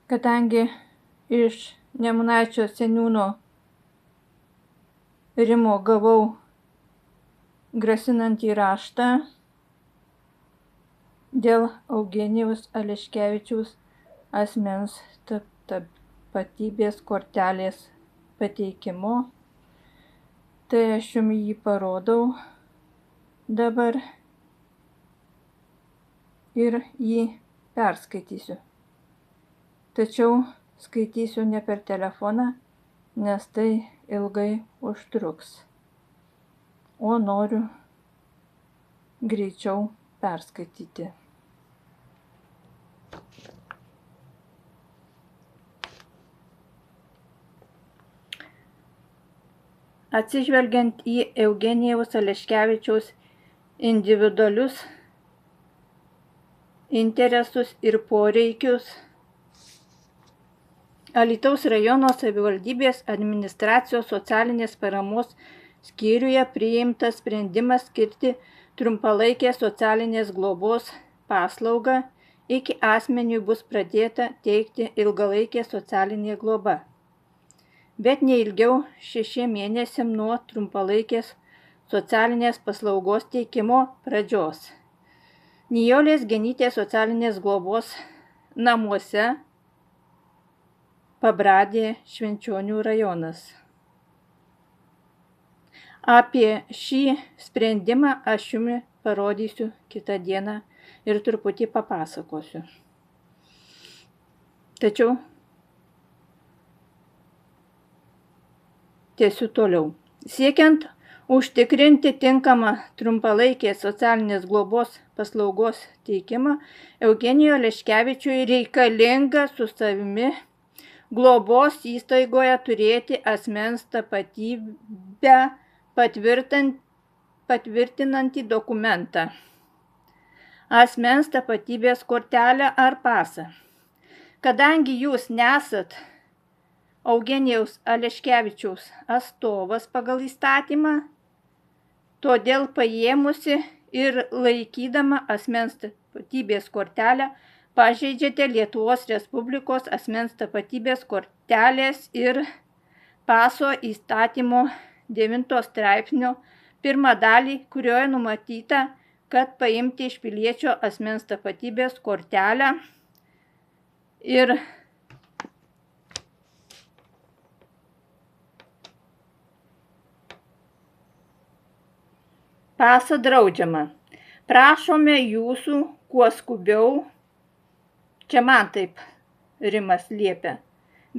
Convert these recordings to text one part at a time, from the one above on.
kadangi iš Nemunaičio seniūno Rimo gavau grasinantį raštą dėl Eugenijaus Aleškevičiaus asmens tapatybės kortelės pateikimo, tai aš jums jį parodau dabar ir jį perskaitysiu. Tačiau skaitysiu ne per telefoną, nes tai ilgai užtruks, o noriu greičiau perskaityti. Atsižvelgiant į Eugenijaus Aleškevičiaus individualius interesus ir poreikius, Alytaus rajono savivaldybės administracijos socialinės paramos skyriuje priimtas sprendimas skirti trumpalaikės socialinės globos paslaugą, iki asmeniui bus pradėta teikti ilgalaikė socialinė globa, bet ne ilgiau 6 mėnesiam nuo trumpalaikės socialinės paslaugos teikimo pradžios. Nijolės Genytės socialinės globos namuose, Pabradė, Švenčionių rajonas. Apie šį sprendimą aš jums parodysiu kitą dieną ir truputį papasakosiu. Tačiau tęsiu toliau. Siekiant užtikrinti tinkamą trumpalaikės socialinės globos paslaugos teikimą, Eugenijui Aleškevičiui reikalinga su savimi globos įstaigoje turėti asmens tapatybę patvirtinantį dokumentą, asmens tapatybės kortelę ar pasą. Kadangi jūs nesat Eugenijaus Aleškevičiaus atstovas pagal įstatymą, todėl paėmusi ir laikydama asmens tapatybės kortelę pažeidžiate Lietuvos Respublikos asmens tapatybės kortelės ir paso įstatymo 9 straipsnio 1 dalį, kurioje numatyta, kad paimti iš piliečio asmens tapatybės kortelę ir pasą draudžiama. Prašome jūsų kuo skubiau, čia man taip Rimas liepia,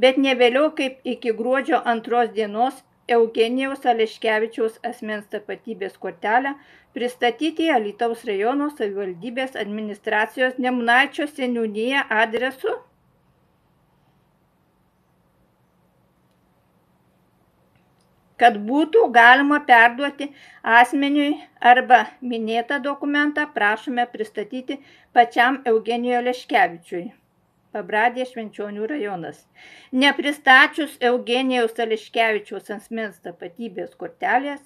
bet ne vėliau kaip iki gruodžio 2 dienos Eugenijaus Aleškevičiaus asmens tapatybės kortelę pristatyti Alytaus rajono savivaldybės administracijos Nemunaičio seniūnija adresu kad būtų galima perduoti asmeniui arba minėtą dokumentą, prašome pristatyti pačiam Eugenijui Aleškevičiui. Pabradė, Švenčionių rajonas. Nepristačius Eugenijaus Aleškevičiaus asmens tapatybės kortelės,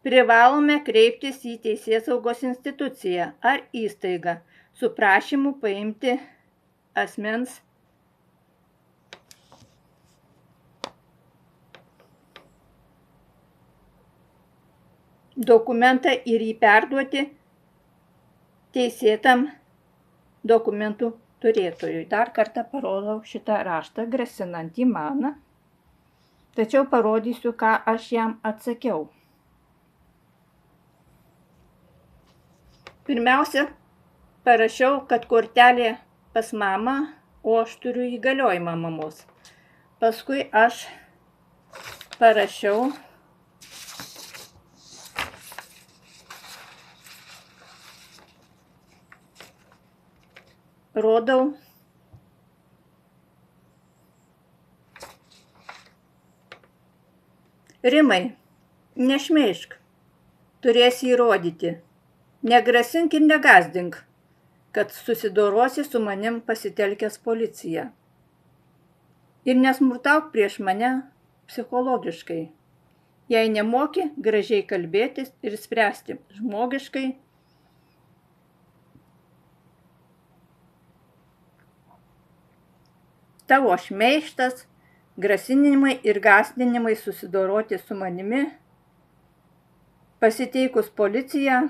privalome kreiptis į teisėsaugos instituciją ar įstaigą su prašymu paimti asmens dokumentą ir jį perduoti teisėtam dokumentų turėtojui. Dar kartą parodau šitą raštą grasinantį man, tačiau parodysiu, ką aš jam atsakiau. Pirmiausia, parašiau, kad kortelė pas mamą, o aš turiu įgaliojimą mamos. Paskui aš parašiau, rodau, Rimai, nešmeižk, turėsi įrodyti, negrasink ir negąsdink, kad susidorosi su manim pasitelkęs policiją. Ir nesmurtauk prieš mane psichologiškai. Jei nemoki gražiai kalbėtis ir spręsti žmogiškai, tavo šmeižtas, grasinimai ir gąsdinimai susidoroti su manimi, pasiteikus policiją,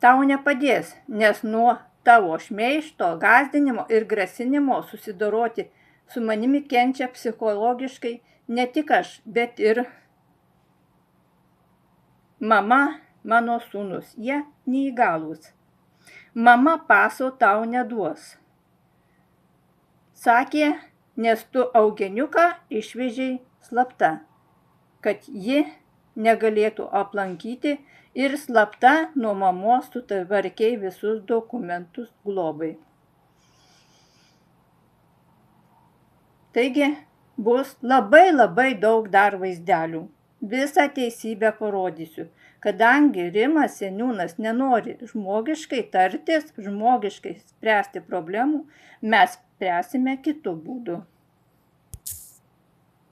tau nepadės, nes nuo tavo šmeižto, gąsdinimo ir grasinimo susidoroti su manimi kenčia psichologiškai ne tik aš, bet ir mama, mano sūnus, jie neįgalūs. Mama paso tau neduos. Sakė, nes tu augeniuką išvežei slapta, kad ji negalėtų aplankyti ir slapta nuo mamos sutvarkei visus dokumentus globai. Taigi bus labai daug dar vaizdelių. Visą teisybę parodysiu, kadangi Rimas seniūnas nenori žmogiškai tartis, žmogiškai spręsti problemų, mes spręsime kitu būdu.